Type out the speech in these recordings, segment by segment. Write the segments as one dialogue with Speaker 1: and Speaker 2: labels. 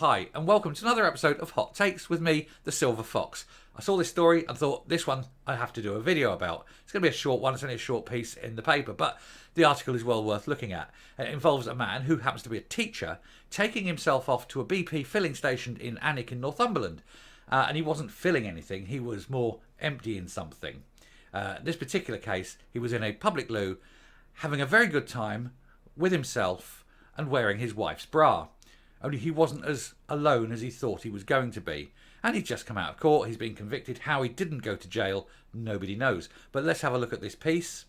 Speaker 1: Hi, and welcome to another episode of Hot Takes with me, the Silver Fox. I saw this story and thought, this one I have to do a video about. It's going to be a short one, it's only a short piece in the paper, but the article is well worth looking at. It involves a man who happens to be a teacher taking himself off to a BP filling station in Alnwick in Northumberland. And he wasn't filling anything, he was more emptying something. This particular case, he was in a public loo, having a very good time with himself and wearing his wife's bra. Only he wasn't as alone as he thought he was going to be. And he'd just come out of court, he's been convicted. How he didn't go to jail, nobody knows. But let's have a look at this piece.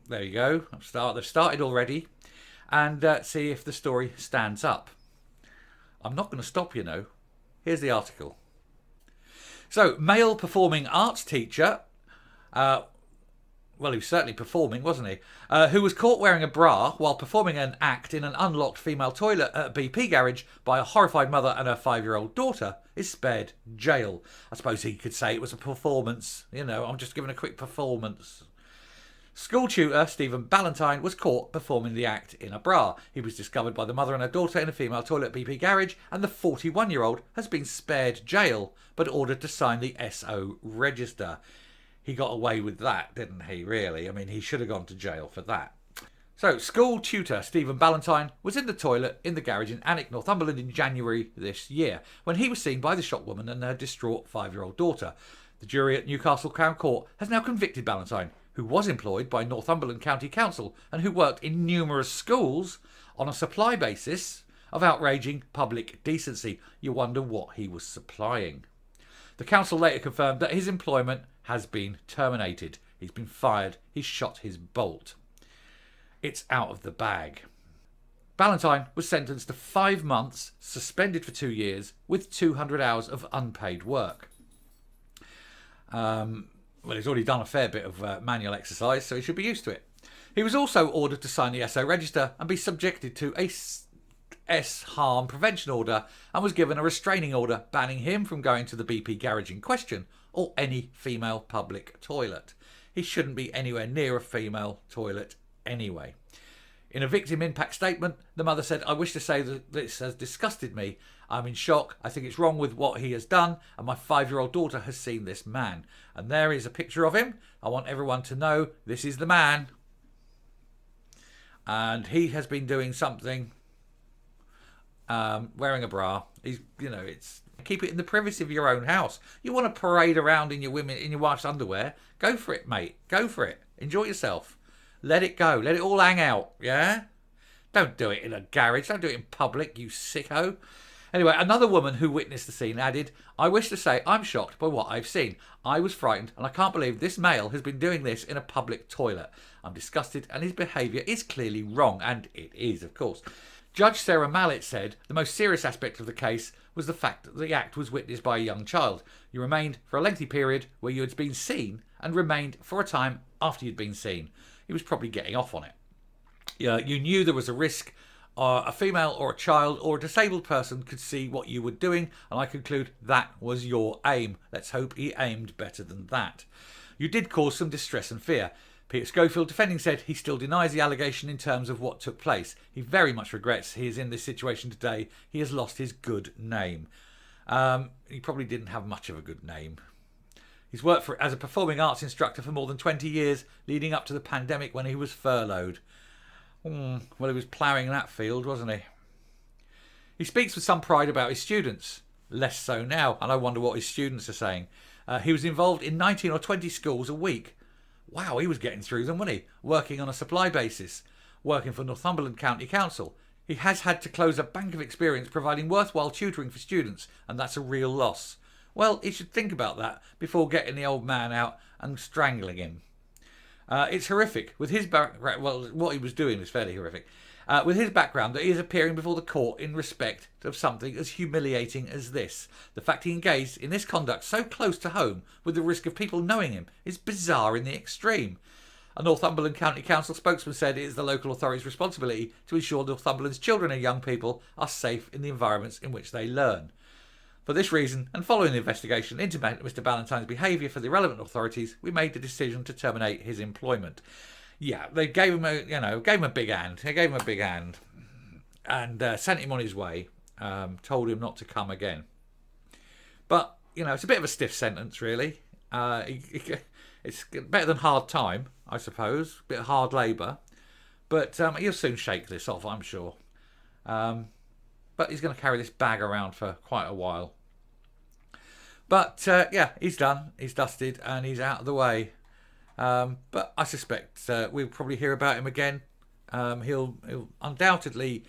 Speaker 1: There you go, they've started already. And see if the story stands up. I'm not going to stop, you know. Here's the article. So, male performing arts teacher, well, he was certainly performing, wasn't he? Who was caught wearing a bra while performing an act in an unlocked female toilet at a BP garage by a horrified mother and her 5-year-old daughter is spared jail. I suppose he could say it was a performance. You know, I'm just giving a quick performance. School tutor Stephen Ballantyne was caught performing the act in a bra. He was discovered by the mother and her daughter in a female toilet at BP garage, and the 41-year-old has been spared jail but ordered to sign the SO register. He got away with that, didn't he, really? I mean, he should have gone to jail for that. So, school tutor Stephen Ballantyne was in the toilet in the garage in Alnwick, Northumberland in January this year, when he was seen by the shopwoman and her distraught 5-year-old daughter. The jury at Newcastle Crown Court has now convicted Ballantyne, who was employed by Northumberland County Council and who worked in numerous schools on a supply basis of outraging public decency. You wonder what he was supplying. The council later confirmed that his employment has been terminated. He's been fired. He's shot his bolt. It's out of the bag. Ballantyne was sentenced to 5 months, suspended for 2 years, with 200 hours of unpaid work. Well, he's already done a fair bit of manual exercise, so he should be used to it. He was also ordered to sign the SO register and be subjected to a harm prevention order, and was given a restraining order banning him from going to the BP garage in question or any female public toilet. He shouldn't be anywhere near a female toilet anyway. In a victim impact statement, the mother said, "I wish to say that this has disgusted me. I'm in shock. I think it's wrong with what he has done, and my 5-year-old daughter has seen this man." And there is a picture of him. I want everyone to know this is the man. And he has been doing something, wearing a bra. He's, you know, it's keep it in the privacy of your own house. You want to parade around in your wife's underwear? Go for it, mate. Go for it. Enjoy yourself. Let it go. Let it all hang out. Yeah. Don't do it in a garage. Don't do it in public, you sicko. Anyway, another woman who witnessed the scene added, "I wish to say I'm shocked by what I've seen. I was frightened and I can't believe this male has been doing this in a public toilet. I'm disgusted and his behaviour is clearly wrong." And it is, of course. Judge Sarah Mallet said the most serious aspect of the case was the fact that the act was witnessed by a young child. You remained for a lengthy period where you had been seen and remained for a time after you'd been seen. He was probably getting off on it. You knew there was a risk a female or a child or a disabled person could see what you were doing, and I conclude that was your aim. Let's hope he aimed better than that. You did cause some distress and fear. Peter Schofield, defending, said he still denies the allegation in terms of what took place. He very much regrets he is in this situation today. He has lost his good name. He probably didn't have much of a good name. He's worked as a performing arts instructor for more than 20 years, leading up to the pandemic when he was furloughed. Well, he was ploughing that field, wasn't he? He speaks with some pride about his students. Less so now, and I wonder what his students are saying. He was involved in 19 or 20 schools a week. Wow, he was getting through them, wasn't he? Working on a supply basis, working for Northumberland County Council. He has had to close a bank of experience providing worthwhile tutoring for students, and that's a real loss. Well, he should think about that before getting the old man out and strangling him. It's horrific. With his background, well, what he was doing was fairly horrific. With his background, that he is appearing before the court in respect of something as humiliating as this. The fact he engaged in this conduct so close to home, with the risk of people knowing him, is bizarre in the extreme. A Northumberland County Council spokesman said it is the local authority's responsibility to ensure Northumberland's children and young people are safe in the environments in which they learn. For this reason, and following the investigation into Mr. Ballantyne's behaviour for the relevant authorities, we made the decision to terminate his employment. Yeah, they gave him a big hand. They gave him a big hand and sent him on his way. told him not to come again. But, you know, it's a bit of a stiff sentence, really. It's better than hard time, I suppose. A bit of hard labour. But he'll soon shake this off, I'm sure. But he's going to carry this bag around for quite a while. But, yeah, he's done. He's dusted and he's out of the way. But I suspect we'll probably hear about him again. He'll undoubtedly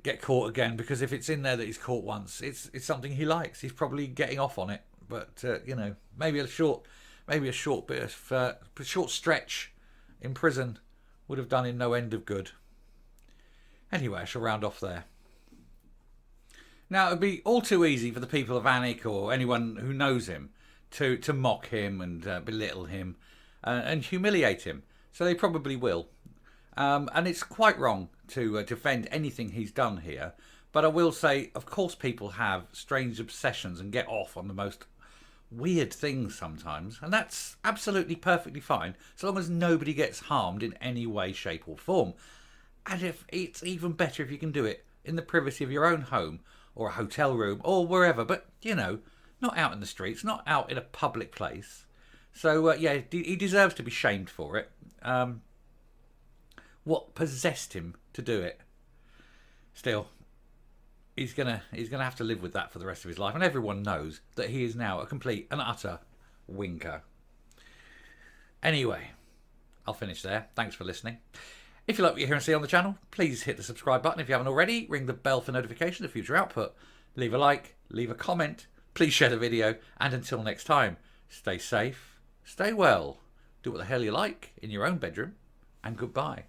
Speaker 1: get caught again, because if it's in there that he's caught once, it's something he likes. He's probably getting off on it. But, you know, maybe a short bit of short stretch in prison would have done him no end of good. Anyway, I shall round off there. Now, it would be all too easy for the people of Alnwick or anyone who knows him to mock him and belittle him and humiliate him. So they probably will. And it's quite wrong to defend anything he's done here. But I will say, of course, people have strange obsessions and get off on the most weird things sometimes. And that's absolutely perfectly fine, so long as nobody gets harmed in any way, shape or form. And if it's even better if you can do it in the privacy of your own home or a hotel room or wherever. But, you know, not out in the streets, not out in a public place. So, yeah, he deserves to be shamed for it. What possessed him to do it? Still, he's gonna have to live with that for the rest of his life, and everyone knows that he is now a complete and utter winker. Anyway, I'll finish there. Thanks for listening. If you like what you hear and see on the channel, please hit the subscribe button if you haven't already. Ring the bell for notification of future output. Leave a like, leave a comment. Please share the video, and until next time, stay safe, stay well, do what the hell you like in your own bedroom, and goodbye.